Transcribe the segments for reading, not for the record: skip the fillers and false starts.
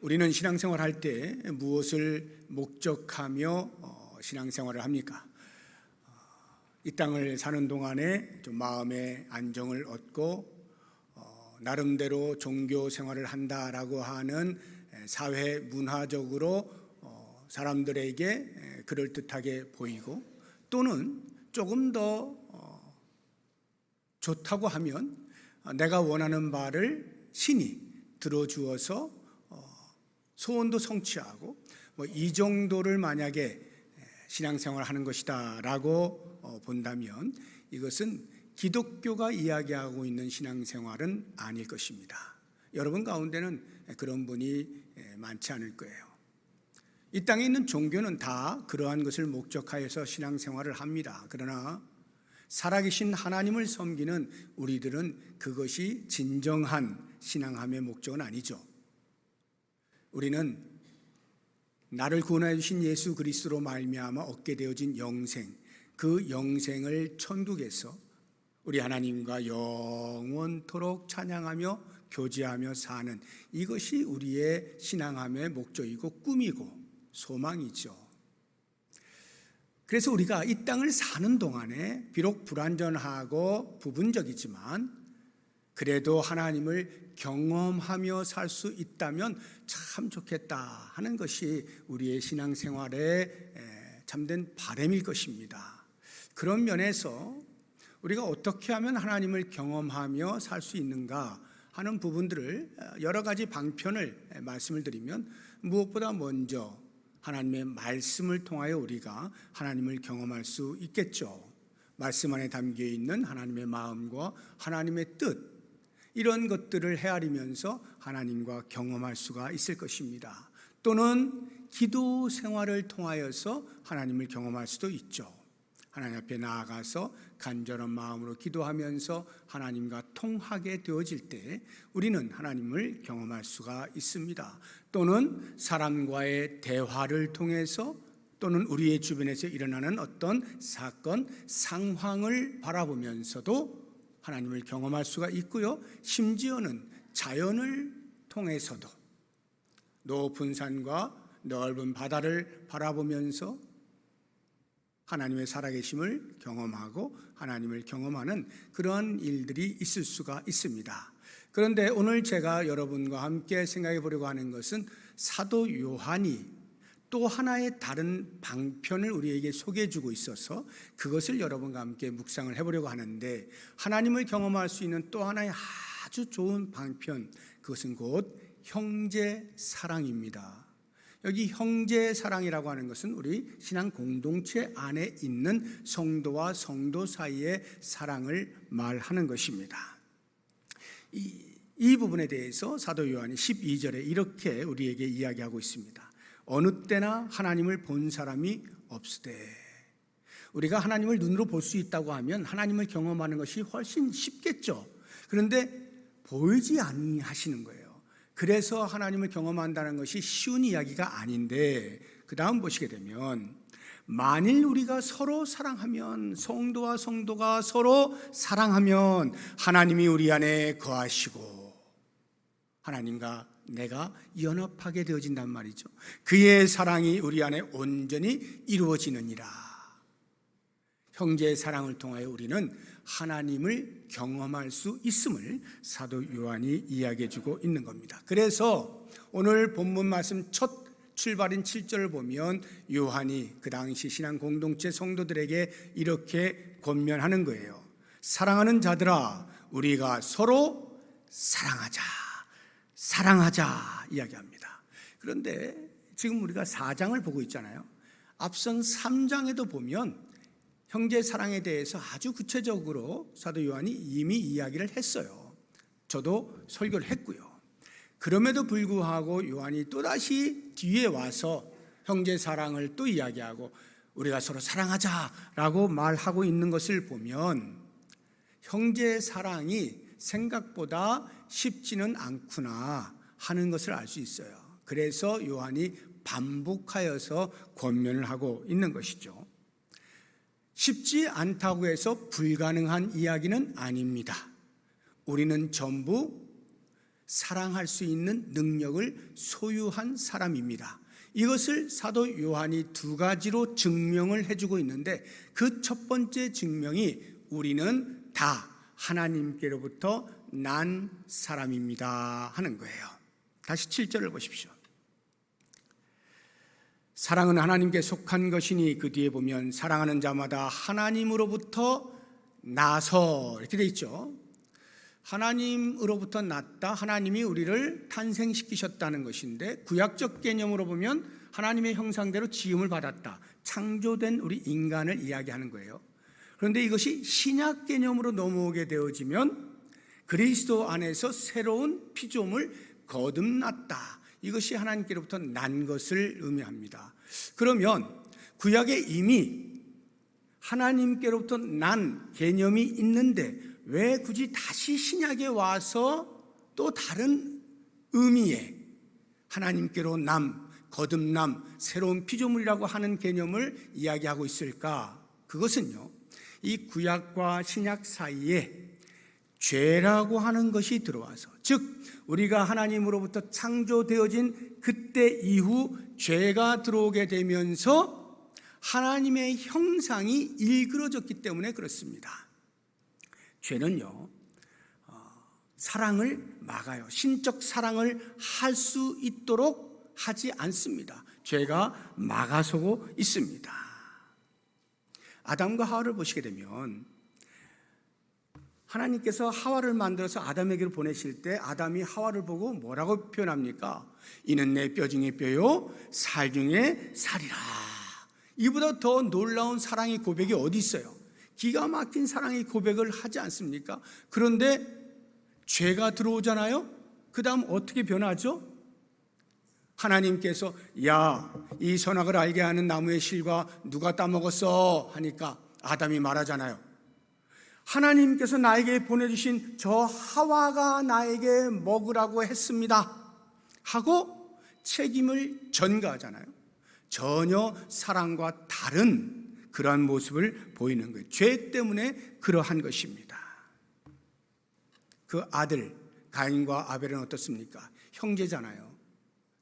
우리는 신앙생활 할 때 무엇을 목적하며 신앙생활을 합니까? 이 땅을 사는 동안에 좀 마음의 안정을 얻고 나름대로 종교 생활을 한다라고 하는 사회 문화적으로 사람들에게 그럴듯하게 보이고, 또는 조금 더 좋다고 하면 내가 원하는 바를 신이 들어주어서 소원도 성취하고 이 정도를 만약에 신앙생활을 하는 것이다 라고 본다면 이것은 기독교가 이야기하고 있는 신앙생활은 아닐 것입니다. 여러분 가운데는 그런 분이 많지 않을 거예요. 이 땅에 있는 종교는 다 그러한 것을 목적하여서 신앙생활을 합니다. 그러나 살아계신 하나님을 섬기는 우리들은 그것이 진정한 신앙함의 목적은 아니죠. 우리는 나를 구원하여 주신 예수 그리스도로 말미암아 얻게 되어진 영생, 그 영생을 천국에서 우리 하나님과 영원토록 찬양하며 교제하며 사는, 이것이 우리의 신앙함의 목적이고 꿈이고 소망이죠. 그래서 우리가 이 땅을 사는 동안에 비록 불완전하고 부분적이지만 그래도 하나님을 경험하며 살 수 있다면 참 좋겠다 하는 것이 우리의 신앙생활의 참된 바람일 것입니다. 그런 면에서 우리가 어떻게 하면 하나님을 경험하며 살 수 있는가 하는 부분들을 여러 가지 방편을 말씀을 드리면, 무엇보다 먼저 하나님의 말씀을 통하여 우리가 하나님을 경험할 수 있겠죠. 말씀 안에 담겨 있는 하나님의 마음과 하나님의 뜻, 이런 것들을 헤아리면서 하나님과 경험할 수가 있을 것입니다. 또는 기도 생활을 통하여서 하나님을 경험할 수도 있죠. 하나님 앞에 나아가서 간절한 마음으로 기도하면서 하나님과 통하게 되어질 때 우리는 하나님을 경험할 수가 있습니다. 또는 사람과의 대화를 통해서, 또는 우리의 주변에서 일어나는 어떤 사건, 상황을 바라보면서도 하나님을 경험할 수가 있고요. 심지어는 자연을 통해서도 높은 산과 넓은 바다를 바라보면서 하나님의 살아계심을 경험하고 하나님을 경험하는 그러한 일들이 있을 수가 있습니다. 그런데 오늘 제가 여러분과 함께 생각해 보려고 하는 것은 사도 요한이 또 하나의 다른 방편을 우리에게 소개해 주고 있어서 그것을 여러분과 함께 묵상을 해보려고 하는데, 하나님을 경험할 수 있는 또 하나의 아주 좋은 방편, 그것은 곧 형제 사랑입니다. 여기 형제 사랑이라고 하는 것은 우리 신앙 공동체 안에 있는 성도와 성도 사이의 사랑을 말하는 것입니다. 이 부분에 대해서 사도 요한이 12절에 이렇게 우리에게 이야기하고 있습니다. 어느 때나 하나님을 본 사람이 없으되. 우리가 하나님을 눈으로 볼 수 있다고 하면 하나님을 경험하는 것이 훨씬 쉽겠죠. 그런데 보이지 아니하시는 거예요. 그래서 하나님을 경험한다는 것이 쉬운 이야기가 아닌데, 그 다음 보시게 되면 만일 우리가 서로 사랑하면, 성도와 성도가 서로 사랑하면 하나님이 우리 안에 거하시고 하나님과 내가 연합하게 되어진단 말이죠. 그의 사랑이 우리 안에 온전히 이루어지느니라. 형제의 사랑을 통하여 우리는 하나님을 경험할 수 있음을 사도 요한이 이야기해 주고 있는 겁니다. 그래서 오늘 본문 말씀 첫 출발인 7절을 보면 요한이 그 당시 신앙 공동체 성도들에게 이렇게 권면하는 거예요. 사랑하는 자들아, 우리가 서로 사랑하자 이야기합니다. 그런데 지금 우리가 4장을 보고 있잖아요. 앞선 3장에도 보면 형제 사랑에 대해서 아주 구체적으로 사도 요한이 이미 이야기를 했어요. 저도 설교를 했고요. 그럼에도 불구하고 요한이 또다시 뒤에 와서 형제 사랑을 또 이야기하고 우리가 서로 사랑하자라고 말하고 있는 것을 보면 형제 사랑이 생각보다 쉽지는 않구나 하는 것을 알 수 있어요. 그래서 요한이 반복하여서 권면을 하고 있는 것이죠. 쉽지 않다고 해서 불가능한 이야기는 아닙니다. 우리는 전부 사랑할 수 있는 능력을 소유한 사람입니다. 이것을 사도 요한이 두 가지로 증명을 해주고 있는데, 그 첫 번째 증명이 우리는 다 하나님께로부터 난 사람입니다 하는 거예요. 다시 7절을 보십시오. 사랑은 하나님께 속한 것이니 그 뒤에 보면 사랑하는 자마다 하나님으로부터 나서, 이렇게 돼 있죠. 하나님으로부터 났다, 하나님이 우리를 탄생시키셨다는 것인데, 구약적 개념으로 보면 하나님의 형상대로 지음을 받았다, 창조된 우리 인간을 이야기하는 거예요. 그런데 이것이 신약 개념으로 넘어오게 되어지면 그리스도 안에서 새로운 피조물 거듭났다, 이것이 하나님께로부터 난 것을 의미합니다. 그러면 구약에 이미 하나님께로부터 난 개념이 있는데 왜 굳이 다시 신약에 와서 또 다른 의미의 하나님께로 남, 거듭남, 새로운 피조물이라고 하는 개념을 이야기하고 있을까? 그것은요, 이 구약과 신약 사이에 죄라고 하는 것이 들어와서, 즉 우리가 하나님으로부터 창조되어진 그때 이후 죄가 들어오게 되면서 하나님의 형상이 일그러졌기 때문에 그렇습니다. 죄는요, 사랑을 막아요. 신적 사랑을 할 수 있도록 하지 않습니다. 죄가 막아서고 있습니다. 아담과 하와를 보시게 되면 하나님께서 하와를 만들어서 아담에게로 보내실 때 아담이 하와를 보고 뭐라고 표현합니까? 이는 내 뼈 중에 뼈요 살 중에 살이라. 이보다 더 놀라운 사랑의 고백이 어디 있어요? 기가 막힌 사랑의 고백을 하지 않습니까? 그런데 죄가 들어오잖아요. 그 다음 어떻게 변하죠? 하나님께서 야, 이 선악을 알게 하는 나무의 실과 누가 따먹었어? 하니까 아담이 말하잖아요. 하나님께서 나에게 보내주신 저 하와가 나에게 먹으라고 했습니다 하고 책임을 전가하잖아요. 전혀 사랑과 다른 그러한 모습을 보이는 거예요. 죄 때문에 그러한 것입니다. 그 아들 가인과 아벨은 어떻습니까? 형제잖아요.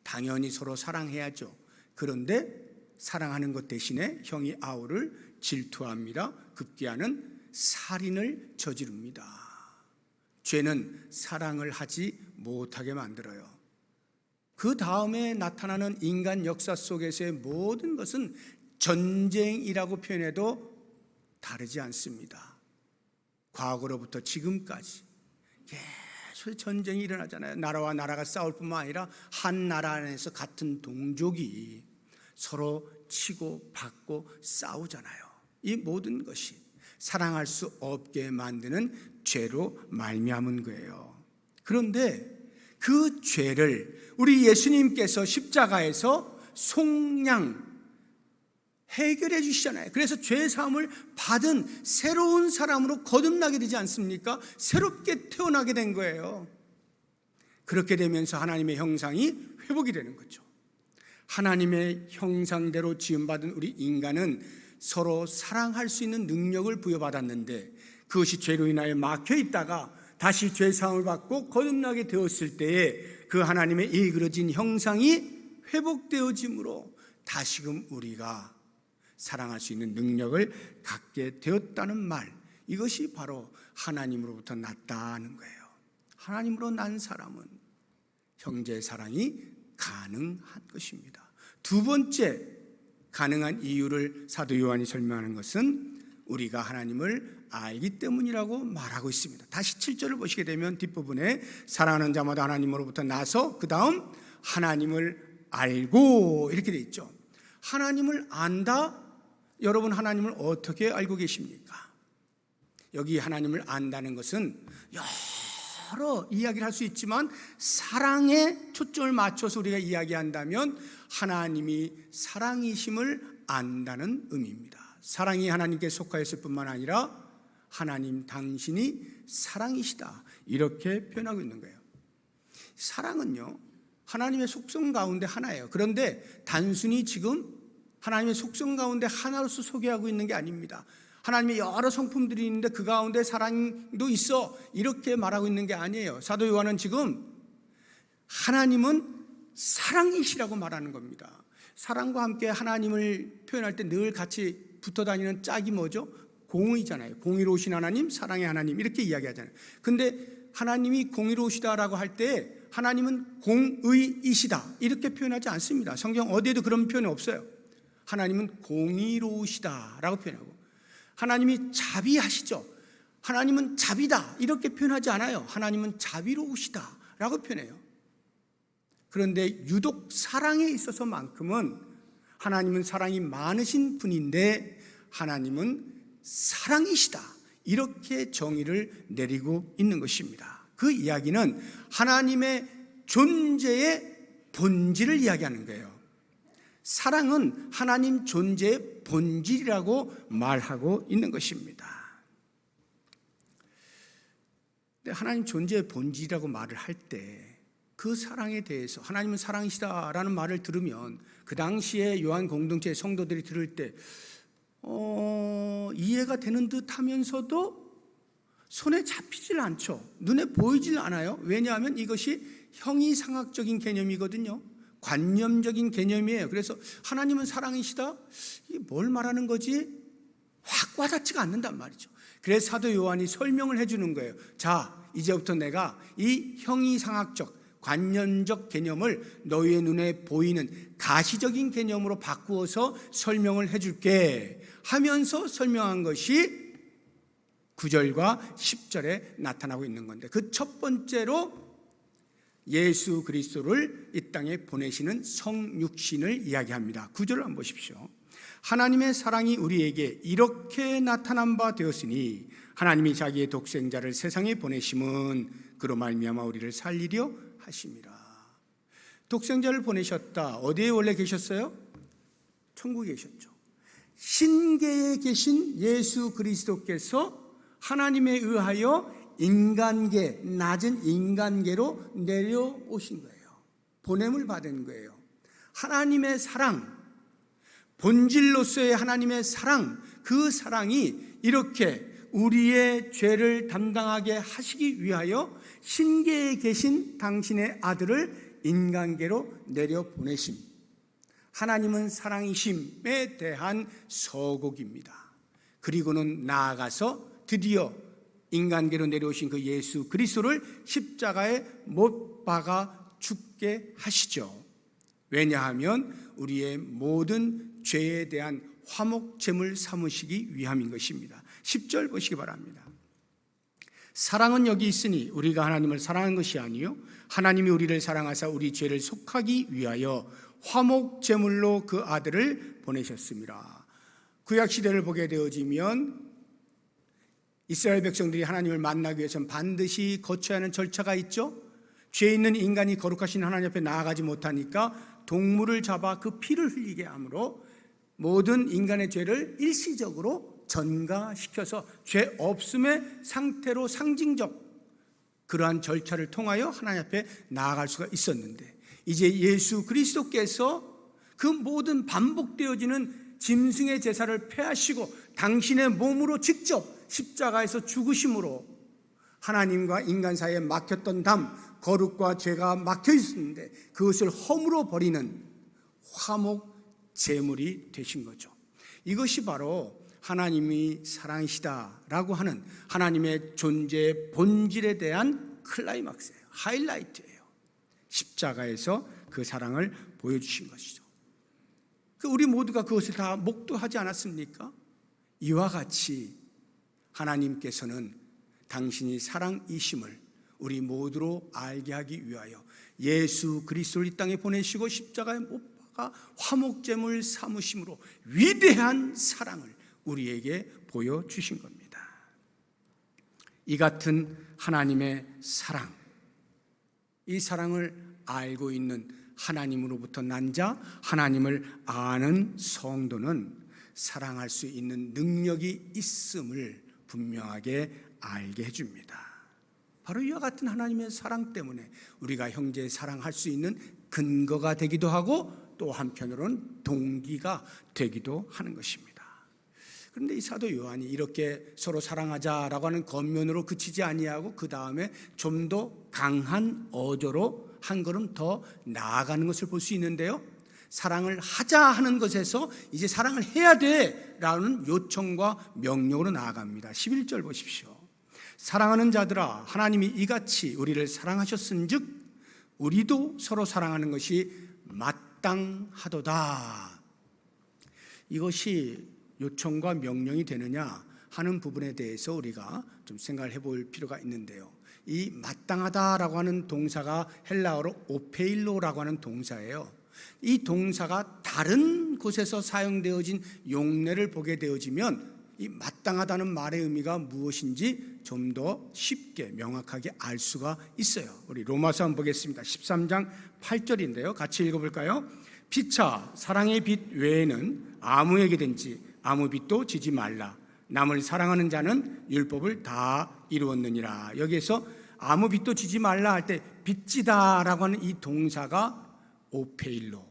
당연히 서로 사랑해야죠. 그런데 사랑하는 것 대신에 형이 아우를 질투합니다. 급기야는 살인을 저지릅니다. 죄는 사랑을 하지 못하게 만들어요. 그 다음에 나타나는 인간 역사 속에서의 모든 것은 전쟁이라고 표현해도 다르지 않습니다. 과거로부터 지금까지 계속 전쟁이 일어나잖아요. 나라와 나라가 싸울 뿐만 아니라 한 나라 안에서 같은 동족이 서로 치고 받고 싸우잖아요. 이 모든 것이 사랑할 수 없게 만드는 죄로 말미암은 거예요. 그런데 그 죄를 우리 예수님께서 십자가에서 속량 해결해 주시잖아요. 그래서 죄 사함을 받은 새로운 사람으로 거듭나게 되지 않습니까? 새롭게 태어나게 된 거예요. 그렇게 되면서 하나님의 형상이 회복이 되는 거죠. 하나님의 형상대로 지음받은 우리 인간은 서로 사랑할 수 있는 능력을 부여받았는데 그것이 죄로 인하여 막혀 있다가 다시 죄 사함을 받고 거듭나게 되었을 때에 그 하나님의 일그러진 형상이 회복되어짐으로 다시금 우리가 사랑할 수 있는 능력을 갖게 되었다는 말, 이것이 바로 하나님으로부터 났다는 거예요. 하나님으로 난 사람은 형제 사랑이 가능한 것입니다. 두 번째 가능한 이유를 사도 요한이 설명하는 것은 우리가 하나님을 알기 때문이라고 말하고 있습니다. 다시 7절을 보시게 되면 뒷부분에 사랑하는 자마다 하나님으로부터 나서 그 다음 하나님을 알고 이렇게 돼 있죠. 하나님을 안다. 여러분 하나님을 어떻게 알고 계십니까? 여기 하나님을 안다는 것은 여러 이야기를 할 수 있지만 사랑에 초점을 맞춰서 우리가 이야기한다면 하나님이 사랑이심을 안다는 의미입니다. 사랑이 하나님께 속하였을 뿐만 아니라 하나님 당신이 사랑이시다, 이렇게 표현하고 있는 거예요. 사랑은요 하나님의 속성 가운데 하나예요. 그런데 단순히 지금 하나님의 속성 가운데 하나로서 소개하고 있는 게 아닙니다. 하나님의 여러 성품들이 있는데 그 가운데 사랑도 있어, 이렇게 말하고 있는 게 아니에요. 사도 요한은 지금 하나님은 사랑이시라고 말하는 겁니다. 사랑과 함께 하나님을 표현할 때 늘 같이 붙어 다니는 짝이 뭐죠? 공의잖아요. 공의로우신 하나님, 사랑의 하나님 이렇게 이야기하잖아요. 근데 하나님이 공의로우시다라고 할 때 하나님은 공의이시다 이렇게 표현하지 않습니다. 성경 어디에도 그런 표현이 없어요. 하나님은 공의로우시다라고 표현하고, 하나님이 자비하시죠. 하나님은 자비다 이렇게 표현하지 않아요. 하나님은 자비로우시다라고 표현해요. 그런데 유독 사랑에 있어서만큼은 하나님은 사랑이 많으신 분인데 하나님은 사랑이시다 이렇게 정의를 내리고 있는 것입니다. 그 이야기는 하나님의 존재의 본질을 이야기하는 거예요. 사랑은 하나님 존재의 본질이라고 말하고 있는 것입니다. 근데 하나님 존재의 본질이라고 말을 할 때 그 사랑에 대해서 하나님은 사랑이시다라는 말을 들으면 그 당시에 요한 공동체의 성도들이 들을 때 이해가 되는 듯 하면서도 손에 잡히질 않죠. 눈에 보이질 않아요. 왜냐하면 이것이 형이상학적인 개념이거든요. 관념적인 개념이에요. 그래서 하나님은 사랑이시다? 이게 뭘 말하는 거지? 확 와닿지가 않는단 말이죠. 그래서 사도 요한이 설명을 해주는 거예요. 자, 이제부터 내가 이 형이상학적 관념적 개념을 너희의 눈에 보이는 가시적인 개념으로 바꾸어서 설명을 해줄게 하면서 설명한 것이 9절과 10절에 나타나고 있는 건데, 그 첫 번째로 예수 그리스도를 이 땅에 보내시는 성육신을 이야기합니다. 9절을 한번 보십시오. 하나님의 사랑이 우리에게 이렇게 나타난 바 되었으니 하나님이 자기의 독생자를 세상에 보내심은 그로 말미암아 우리를 살리려 하심이라. 독생자를 보내셨다. 어디에 원래 계셨어요? 천국에 계셨죠. 신계에 계신 예수 그리스도께서 하나님에 의하여 인간계, 낮은 인간계로 내려오신 거예요. 보냄을 받은 거예요. 하나님의 사랑, 본질로서의 하나님의 사랑, 그 사랑이 이렇게 우리의 죄를 담당하게 하시기 위하여 신계에 계신 당신의 아들을 인간계로 내려보내심, 하나님은 사랑이심에 대한 서곡입니다. 그리고는 나아가서 드디어 인간계로 내려오신 그 예수 그리스도를 십자가에 못 박아 죽게 하시죠. 왜냐하면 우리의 모든 죄에 대한 화목제물 삼으시기 위함인 것입니다. 10절 보시기 바랍니다. 사랑은 여기 있으니 우리가 하나님을 사랑한 것이 아니요 하나님이 우리를 사랑하사 우리 죄를 속하기 위하여 화목제물로 그 아들을 보내셨습니다. 구약시대를 보게 되어지면 이스라엘 백성들이 하나님을 만나기 위해서는 반드시 거쳐야 하는 절차가 있죠. 죄 있는 인간이 거룩하신 하나님 앞에 나아가지 못하니까 동물을 잡아 그 피를 흘리게 함으로 모든 인간의 죄를 일시적으로 전가시켜서 죄 없음의 상태로 상징적 그러한 절차를 통하여 하나님 앞에 나아갈 수가 있었는데, 이제 예수 그리스도께서 그 모든 반복되어지는 짐승의 제사를 폐하시고 당신의 몸으로 직접 십자가에서 죽으심으로 하나님과 인간 사이에 막혔던 담, 거룩과 죄가 막혀 있었는데 그것을 허물어 버리는 화목 제물이 되신 거죠. 이것이 바로 하나님이 사랑이시다라고 하는 하나님의 존재의 본질에 대한 클라이막스예요. 하이라이트예요. 십자가에서 그 사랑을 보여주신 것이죠. 우리 모두가 그것을 다 목도하지 않았습니까? 이와 같이 하나님께서는 당신이 사랑이심을 우리 모두로 알게 하기 위하여 예수 그리스도를 이 땅에 보내시고 십자가에 못 박아 화목제물 삼으심으로 위대한 사랑을 우리에게 보여주신 겁니다. 이 같은 하나님의 사랑, 이 사랑을 알고 있는 하나님으로부터 난 자, 하나님을 아는 성도는 사랑할 수 있는 능력이 있음을 분명하게 알게 해줍니다. 바로 이와 같은 하나님의 사랑 때문에 우리가 형제 사랑할 수 있는 근거가 되기도 하고 또 한편으로는 동기가 되기도 하는 것입니다. 그런데 이 사도 요한이 이렇게 서로 사랑하자라고 하는 겉면으로 그치지 아니하고 그 다음에 좀 더 강한 어조로 한 걸음 더 나아가는 것을 볼 수 있는데요. 사랑을 하자 하는 것에서 이제 사랑을 해야 돼라는 요청과 명령으로 나아갑니다. 11절 보십시오. 사랑하는 자들아, 하나님이 이같이 우리를 사랑하셨은즉 우리도 서로 사랑하는 것이 마땅하도다. 이것이 요청과 명령이 되느냐 하는 부분에 대해서 우리가 좀 생각을 해볼 필요가 있는데요. 이 마땅하다라고 하는 동사가 헬라어로 오페일로라고 하는 동사예요. 이 동사가 다른 곳에서 사용되어진 용례를 보게 되어지면 이 마땅하다는 말의 의미가 무엇인지 좀 더 쉽게 명확하게 알 수가 있어요. 우리 로마서 한번 보겠습니다. 13장 8절인데요. 같이 읽어볼까요? 피차 사랑의 빛 외에는 아무에게든지 아무 빚도 지지 말라. 남을 사랑하는 자는 율법을 다 이루었느니라. 여기에서 아무 빚도 지지 말라 할 때 빚지다라고 하는 이 동사가 오페일로,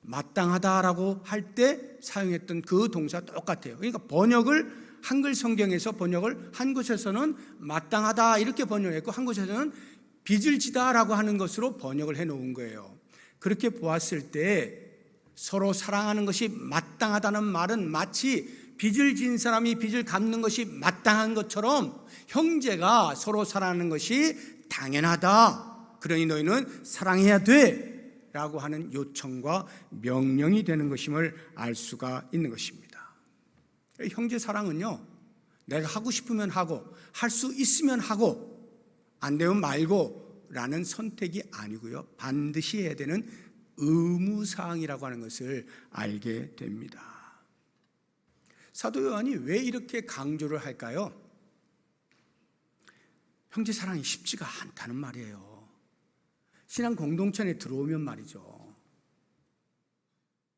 마땅하다라고 할 때 사용했던 그 동사 똑같아요. 그러니까 번역을 한글 성경에서 번역을 한 곳에서는 마땅하다 이렇게 번역했고 한 곳에서는 빚을 지다라고 하는 것으로 번역을 해놓은 거예요. 그렇게 보았을 때 서로 사랑하는 것이 마땅하다는 말은 마치 빚을 진 사람이 빚을 갚는 것이 마땅한 것처럼 형제가 서로 사랑하는 것이 당연하다. 그러니 너희는 사랑해야 돼 라고 하는 요청과 명령이 되는 것임을 알 수가 있는 것입니다. 형제 사랑은요, 내가 하고 싶으면 하고 할 수 있으면 하고 안 되면 말고 라는 선택이 아니고요, 반드시 해야 되는 의무사항이라고 하는 것을 알게 됩니다. 사도 요한이 왜 이렇게 강조를 할까요? 형제 사랑이 쉽지가 않다는 말이에요. 신앙 공동체에 들어오면 말이죠,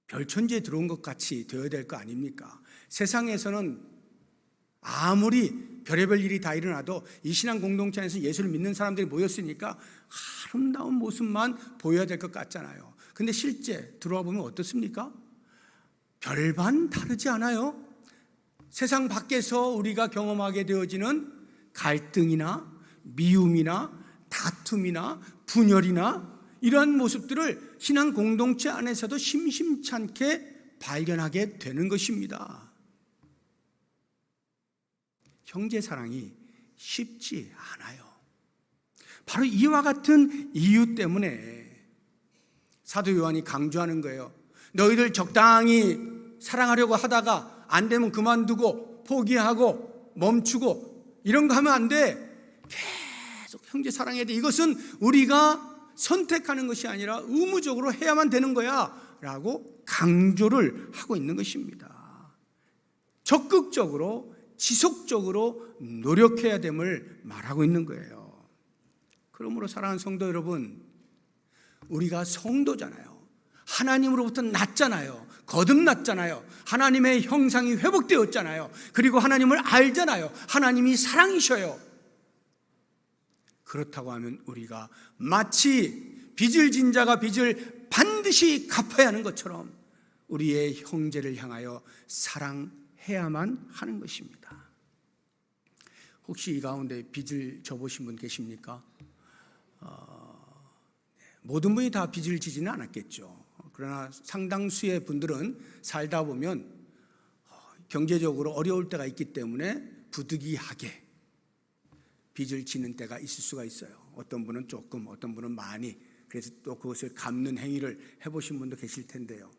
별천지에 들어온 것 같이 되어야 될 거 아닙니까? 세상에서는 아무리 별의별 일이 다 일어나도 이 신앙 공동체 안에서 예수를 믿는 사람들이 모였으니까 아름다운 모습만 보여야 될 것 같잖아요. 근데 실제 들어와 보면 어떻습니까? 별반 다르지 않아요? 세상 밖에서 우리가 경험하게 되어지는 갈등이나 미움이나 다툼이나 분열이나 이러한 모습들을 신앙 공동체 안에서도 심심찮게 발견하게 되는 것입니다. 형제 사랑이 쉽지 않아요. 바로 이와 같은 이유 때문에 사도 요한이 강조하는 거예요. 너희들 적당히 사랑하려고 하다가 안 되면 그만두고 포기하고 멈추고 이런 거 하면 안 돼. 계속 형제 사랑해야 돼. 이것은 우리가 선택하는 것이 아니라 의무적으로 해야만 되는 거야 라고 강조를 하고 있는 것입니다. 적극적으로 지속적으로 노력해야 됨을 말하고 있는 거예요. 그러므로 사랑하는 성도 여러분, 우리가 성도잖아요. 하나님으로부터 났잖아요. 거듭났잖아요. 하나님의 형상이 회복되었잖아요. 그리고 하나님을 알잖아요. 하나님이 사랑이셔요. 그렇다고 하면 우리가 마치 빚을 진 자가 빚을 반드시 갚아야 하는 것처럼 우리의 형제를 향하여 사랑해야만 하는 것입니다. 혹시 이 가운데 빚을 져보신 분 계십니까? 모든 분이 다 빚을 지지는 않았겠죠. 그러나 상당수의 분들은 살다 보면 경제적으로 어려울 때가 있기 때문에 부득이하게 빚을 지는 때가 있을 수가 있어요. 어떤 분은 조금, 어떤 분은 많이. 그래서 또 그것을 갚는 행위를 해보신 분도 계실 텐데요.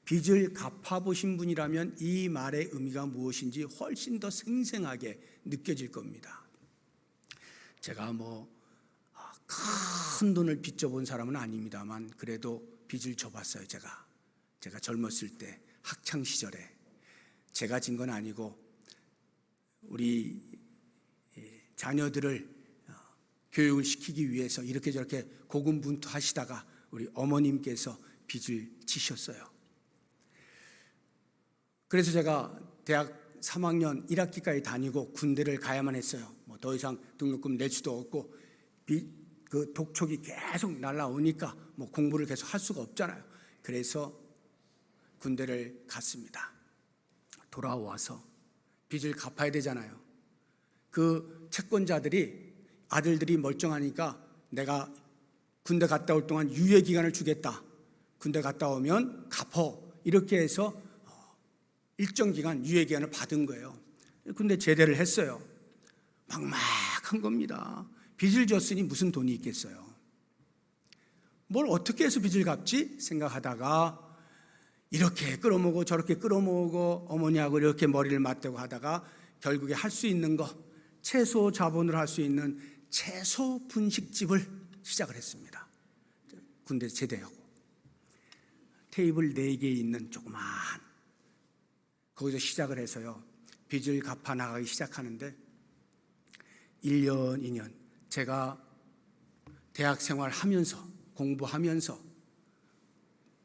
빚을 갚아보신 분이라면 이 말의 의미가 무엇인지 훨씬 더 생생하게 느껴질 겁니다. 제가 큰 돈을 빚져본 사람은 아닙니다만 그래도 빚을 져봤어요. 제가 젊었을 때 학창 시절에 제가 진 건 아니고 우리 자녀들을 교육을 시키기 위해서 이렇게 저렇게 고군분투하시다가 우리 어머님께서 빚을 지셨어요. 그래서 제가 대학 3학년 1학기까지 다니고 군대를 가야만 했어요. 더 이상 등록금 낼 수도 없고 그 독촉이 계속 날라오니까 공부를 계속 할 수가 없잖아요. 그래서 군대를 갔습니다. 돌아와서 빚을 갚아야 되잖아요. 그 채권자들이 아들들이 멀쩡하니까 내가 군대 갔다 올 동안 유예 기간을 주겠다. 군대 갔다 오면 갚어. 이렇게 해서 일정 기간 유예 기간을 받은 거예요. 근데 제대를 했어요. 막막한 겁니다. 빚을 졌으니 무슨 돈이 있겠어요. 뭘 어떻게 해서 빚을 갚지 생각하다가 이렇게 끌어모으고 저렇게 끌어모으고 어머니하고 이렇게 머리를 맞대고 하다가 결국에 할 수 있는 거, 채소 자본으로 할 수 있는 채소 분식집을 시작을 했습니다. 군대 제대하고 테이블 4개 있는 조그만 거기서 시작을 해서요, 빚을 갚아 나가기 시작하는데 1년, 2년 제가 대학 생활하면서 공부하면서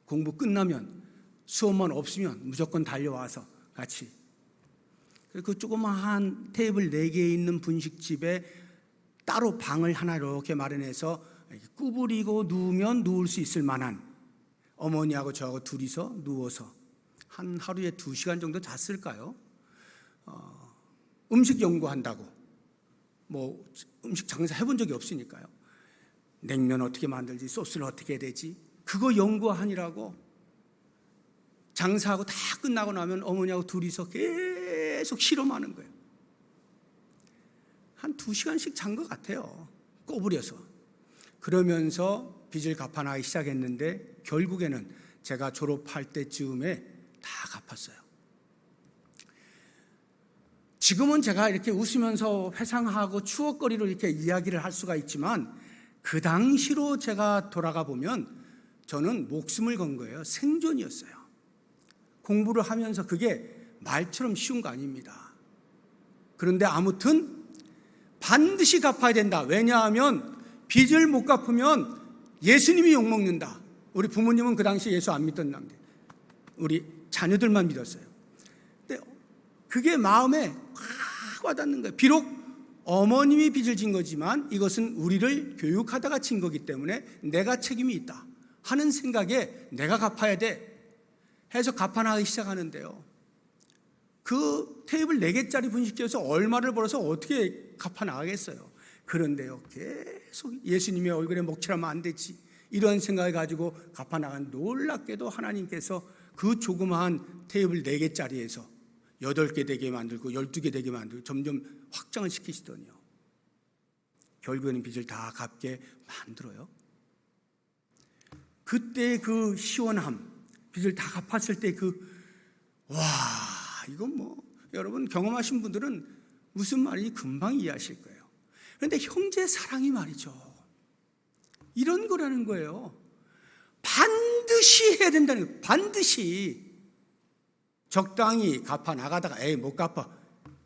공부 끝나면 수업만 없으면 무조건 달려와서 같이 그 조그마한 테이블 4개 있는 분식집에 따로 방을 하나 이렇게 마련해서 구부리고 누우면 누울 수 있을 만한, 어머니하고 저하고 둘이서 누워서 한 하루에 2시간 정도 잤을까요? 음식 연구한다고, 뭐 음식 장사 해본 적이 없으니까요. 냉면 어떻게 만들지, 소스는 어떻게 해야 되지, 그거 연구하느라고 장사하고 다 끝나고 나면 어머니하고 둘이서 계속 실험하는 거예요. 한 2시간씩 잔 것 같아요. 꼬부려서. 그러면서 빚을 갚아나가기 시작했는데 결국에는 제가 졸업할 때쯤에 다 갚았어요. 지금은 제가 이렇게 웃으면서 회상하고 추억거리로 이렇게 이야기를 할 수가 있지만 그 당시로 제가 돌아가 보면 저는 목숨을 건 거예요. 생존이었어요. 공부를 하면서 그게 말처럼 쉬운 거 아닙니다. 그런데 아무튼 반드시 갚아야 된다. 왜냐하면 빚을 못 갚으면 예수님이 욕먹는다. 우리 부모님은 그 당시 예수 안 믿던 남들, 우리 자녀들만 믿었어요. 근데 그게 마음에 확 와닿는 거예요. 비록 어머님이 빚을 진 거지만 이것은 우리를 교육하다가 진 거기 때문에 내가 책임이 있다 하는 생각에 내가 갚아야 돼 해서 갚아나가기 시작하는데요, 그 테이블 4개짜리 분식집에서 얼마를 벌어서 어떻게 갚아나가겠어요. 그런데요, 계속 예수님의 얼굴에 먹칠하면 안 되지 이런 생각을 가지고 갚아나간, 놀랍게도 하나님께서 그 조그마한 테이블 4개짜리에서 8개 되게 만들고 12개 되게 만들고 점점 확장을 시키시더니요, 결국에는 빚을 다 갚게 만들어요. 그때 그 시원함, 빚을 다 갚았을 때 이건 뭐 여러분 경험하신 분들은 무슨 말인지 금방 이해하실 거예요. 그런데 형제 사랑이 말이죠, 이런 거라는 거예요. 반드시 해야 된다는 거예요. 반드시. 적당히 갚아 나가다가 에이 못 갚아,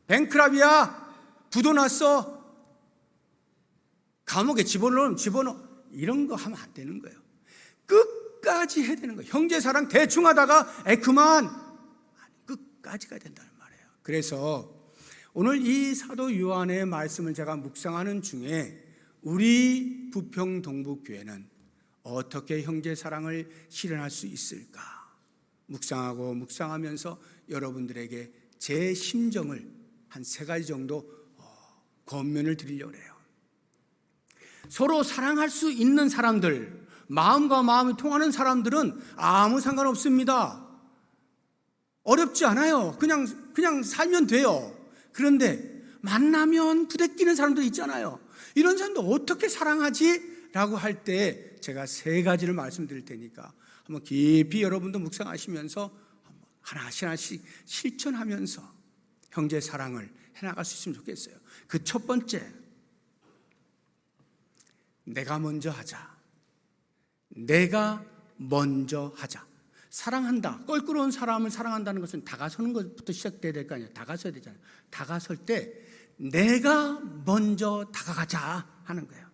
뱅크랍이야, 부도 났어, 감옥에 집어넣으면 집어넣어, 이런 거 하면 안 되는 거예요. 끝까지 해야 되는 거예요. 형제 사랑 대충 하다가 그만, 끝까지 가야 된다는 말이에요. 그래서 오늘 이 사도 요한의 말씀을 제가 묵상하는 중에 우리 부평동북교회는 어떻게 형제 사랑을 실현할 수 있을까 묵상하고 묵상하면서 여러분들에게 제 심정을 한 3가지 정도 권면을 드리려고 해요. 서로 사랑할 수 있는 사람들, 마음과 마음이 통하는 사람들은 아무 상관없습니다. 어렵지 않아요. 그냥 살면 돼요. 그런데 만나면 부대끼는 사람도 있잖아요. 이런 사람도 어떻게 사랑하지? 라고 할 때 제가 3가지를 말씀드릴 테니까 한번 깊이 여러분도 묵상하시면서 하나씩 실천하면서 형제 사랑을 해나갈 수 있으면 좋겠어요. 그 첫 번째, 내가 먼저 하자. 내가 먼저 하자. 사랑한다, 껄끄러운 사람을 사랑한다는 것은 다가서는 것부터 시작돼야 될 거 아니에요. 다가서야 되잖아요. 다가설 때 내가 먼저 다가가자 하는 거예요.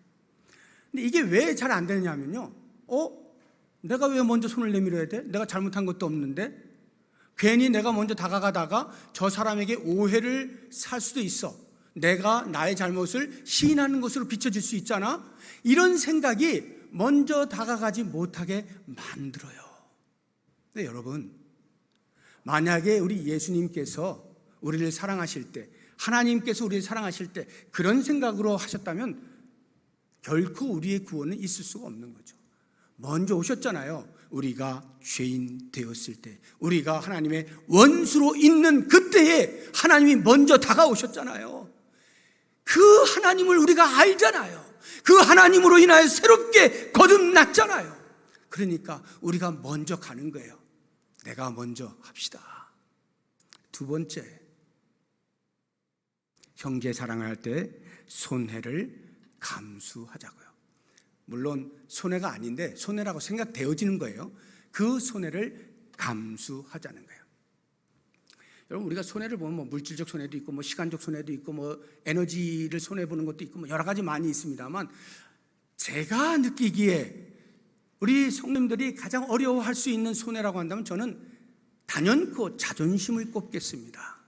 근데 이게 왜 잘 안 되느냐면요, 내가 왜 먼저 손을 내밀어야 돼? 내가 잘못한 것도 없는데. 괜히 내가 먼저 다가가다가 저 사람에게 오해를 살 수도 있어. 내가 나의 잘못을 시인하는 것으로 비춰질 수 있잖아. 이런 생각이 먼저 다가가지 못하게 만들어요. 근데 여러분, 만약에 우리 예수님께서 우리를 사랑하실 때, 하나님께서 우리를 사랑하실 때 그런 생각으로 하셨다면 결코 우리의 구원은 있을 수가 없는 거죠. 먼저 오셨잖아요. 우리가 죄인 되었을 때, 우리가 하나님의 원수로 있는 그때에 하나님이 먼저 다가오셨잖아요. 그 하나님을 우리가 알잖아요. 그 하나님으로 인하여 새롭게 거듭났잖아요. 그러니까 우리가 먼저 가는 거예요. 내가 먼저 합시다. 두 번째, 형제 사랑할 때 손해를 감수하자고요. 물론 손해가 아닌데 손해라고 생각되어지는 거예요. 그 손해를 감수하자는 거예요. 여러분, 우리가 손해를 보면 뭐 물질적 손해도 있고 뭐 시간적 손해도 있고 뭐 에너지를 손해 보는 것도 있고 뭐 여러 가지 많이 있습니다만, 제가 느끼기에 우리 성도님들이 가장 어려워할 수 있는 손해라고 한다면 저는 단연코 자존심을 꼽겠습니다.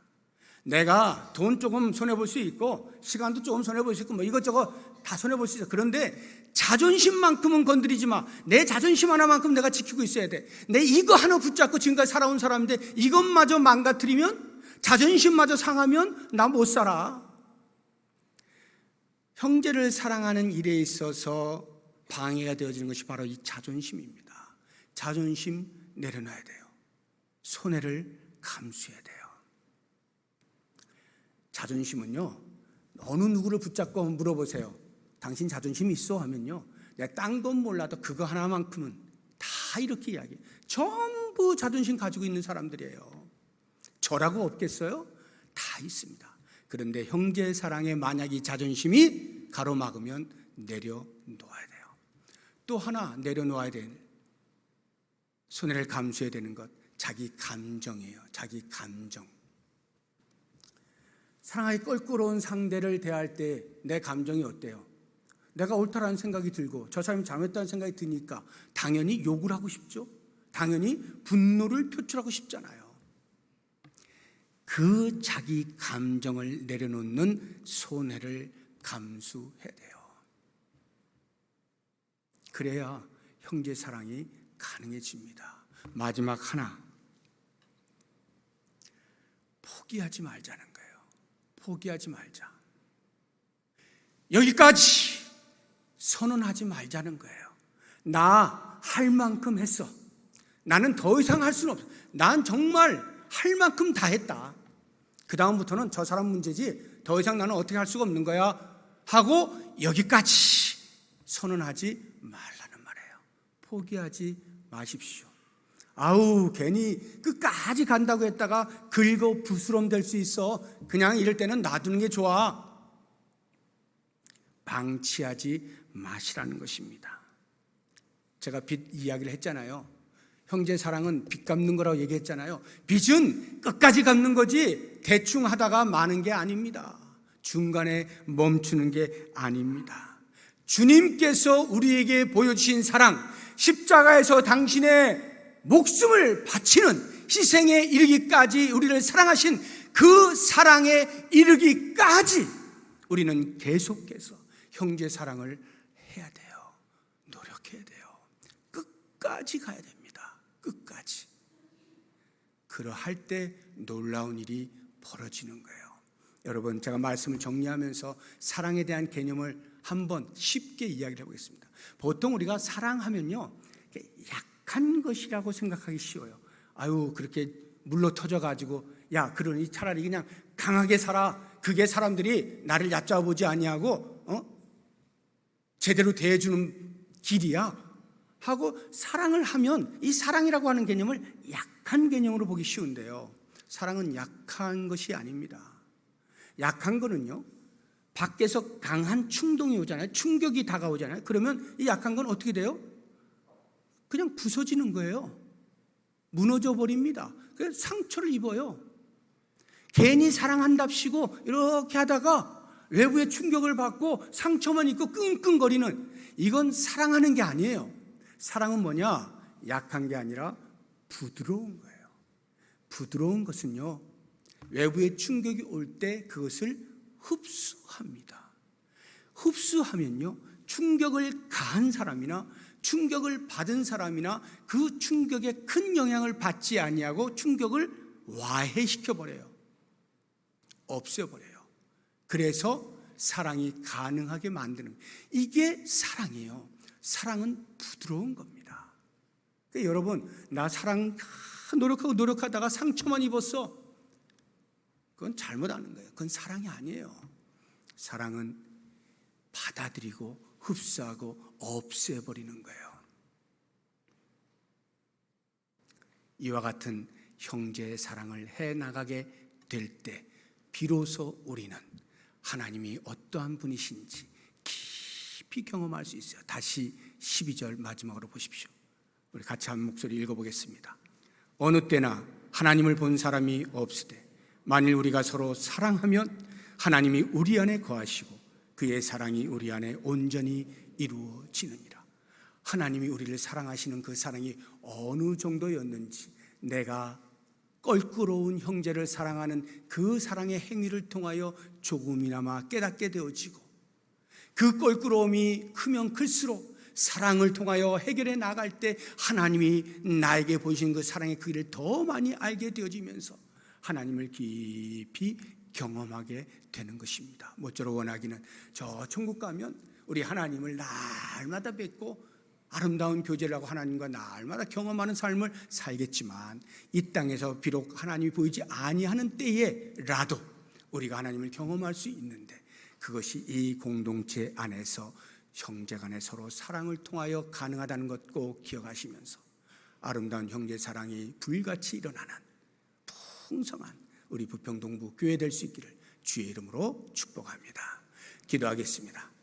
내가 돈 조금 손해볼 수 있고 시간도 조금 손해볼 수 있고 뭐 이것저것 다 손해볼 수 있어. 그런데 자존심만큼은 건드리지 마. 내 자존심 하나만큼 내가 지키고 있어야 돼. 내 이거 하나 붙잡고 지금까지 살아온 사람인데 이것마저 망가뜨리면, 자존심마저 상하면 나 못 살아. 형제를 사랑하는 일에 있어서 방해가 되어지는 것이 바로 이 자존심입니다. 자존심 내려놔야 돼요. 손해를 감수해야 돼요. 자존심은요, 어느 누구를 붙잡고 물어보세요. 당신 자존심 있어? 하면요, 내가 딴 건 몰라도 그거 하나만큼은 다 이렇게 이야기해요. 전부 자존심 가지고 있는 사람들이에요. 저라고 없겠어요? 다 있습니다. 그런데 형제 사랑에 만약 이 자존심이 가로막으면 내려놓아야 돼요. 또 하나 내려놓아야 될, 손해를 감수해야 되는 것, 자기 감정이에요. 자기 감정. 사랑하기 껄끄러운 상대를 대할 때 내 감정이 어때요? 내가 옳다라는 생각이 들고 저 사람이 잘못했다는 생각이 드니까 당연히 욕을 하고 싶죠. 당연히 분노를 표출하고 싶잖아요. 그 자기 감정을 내려놓는 손해를 감수해야 돼요. 그래야 형제 사랑이 가능해집니다. 마지막 하나, 포기하지 말자는 거예요. 포기하지 말자. 여기까지 선언하지 말자는 거예요. 나 할 만큼 했어. 나는 더 이상 할 수는 없어. 난 정말 할 만큼 다 했다. 그 다음부터는 저 사람 문제지 더 이상 나는 어떻게 할 수가 없는 거야 하고 여기까지 선언하지 말라는 말이에요. 포기하지 마십시오. 아우, 괜히 끝까지 간다고 했다가 긁어 부스럼 될 수 있어. 그냥 이럴 때는 놔두는 게 좋아. 방치하지 마시라는 것입니다. 제가 빚 이야기를 했잖아요. 형제 사랑은 빚 갚는 거라고 얘기했잖아요. 빚은 끝까지 갚는 거지 대충 하다가 마는 게 아닙니다. 중간에 멈추는 게 아닙니다. 주님께서 우리에게 보여주신 사랑, 십자가에서 당신의 목숨을 바치는 희생에 이르기까지 우리를 사랑하신 그 사랑에 이르기까지 우리는 계속해서 형제 사랑을 해야 돼요. 노력해야 돼요. 끝까지 가야 됩니다. 끝까지. 그러할 때 놀라운 일이 벌어지는 거예요. 여러분, 제가 말씀을 정리하면서 사랑에 대한 개념을 한번 쉽게 이야기를 해보겠습니다. 보통 우리가 사랑하면요, 약한 것이라고 생각하기 쉬워요. 아유, 그렇게 물러 터져가지고 야, 그러니 차라리 그냥 강하게 살아. 그게 사람들이 나를 얕잡아보지 아니하고 제대로 대해주는 길이야 하고 사랑을 하면, 이 사랑이라고 하는 개념을 약한 개념으로 보기 쉬운데요, 사랑은 약한 것이 아닙니다. 약한 거는요, 밖에서 강한 충동이 오잖아요. 충격이 다가오잖아요. 그러면 이 약한 건 어떻게 돼요? 그냥 부서지는 거예요. 무너져 버립니다. 그래서 상처를 입어요. 괜히 사랑한답시고 이렇게 하다가 외부의 충격을 받고 상처만 입고 끙끙거리는, 이건 사랑하는 게 아니에요. 사랑은 뭐냐? 약한 게 아니라 부드러운 거예요. 부드러운 것은요, 외부의 충격이 올 때 그것을 흡수합니다. 흡수하면요, 충격을 가한 사람이나 충격을 받은 사람이나 그 충격에 큰 영향을 받지 아니하고 충격을 와해시켜버려요. 없애버려요. 그래서 사랑이 가능하게 만드는 거예요. 이게 사랑이에요. 사랑은 부드러운 겁니다. 그러니까 여러분, 나 사랑 노력하다가 상처만 입었어. 그건 잘못하는 거예요. 그건 사랑이 아니에요. 사랑은 받아들이고 흡수하고 없애버리는 거예요. 이와 같은 형제의 사랑을 해나가게 될 때 비로소 우리는 하나님이 어떠한 분이신지 깊이 경험할 수 있어요. 다시 12절 마지막으로 보십시오. 우리 같이 한 목소리 읽어보겠습니다. 어느 때나 하나님을 본 사람이 없으되 만일 우리가 서로 사랑하면 하나님이 우리 안에 거하시고 그의 사랑이 우리 안에 온전히 이루어지느니라. 하나님이 우리를 사랑하시는 그 사랑이 어느 정도였는지, 내가 껄끄러운 형제를 사랑하는 그 사랑의 행위를 통하여 조금이나마 깨닫게 되어지고, 그 껄끄러움이 크면 클수록 사랑을 통하여 해결해 나갈 때 하나님이 나에게 보이신 그 사랑의 크기를 더 많이 알게 되어지면서 하나님을 깊이 경험하게 되는 것입니다. 모쪼록 원하기는 저 천국 가면 우리 하나님을 날마다 뵙고 아름다운 교제를 하고 하나님과 날마다 경험하는 삶을 살겠지만, 이 땅에서 비록 하나님이 보이지 아니하는 때에라도 우리가 하나님을 경험할 수 있는데, 그것이 이 공동체 안에서 형제간에 서로 사랑을 통하여 가능하다는 것 꼭 기억하시면서 아름다운 형제 사랑이 불같이 일어나는 풍성한 우리 부평동부 교회 될 수 있기를 주의 이름으로 축복합니다. 기도하겠습니다.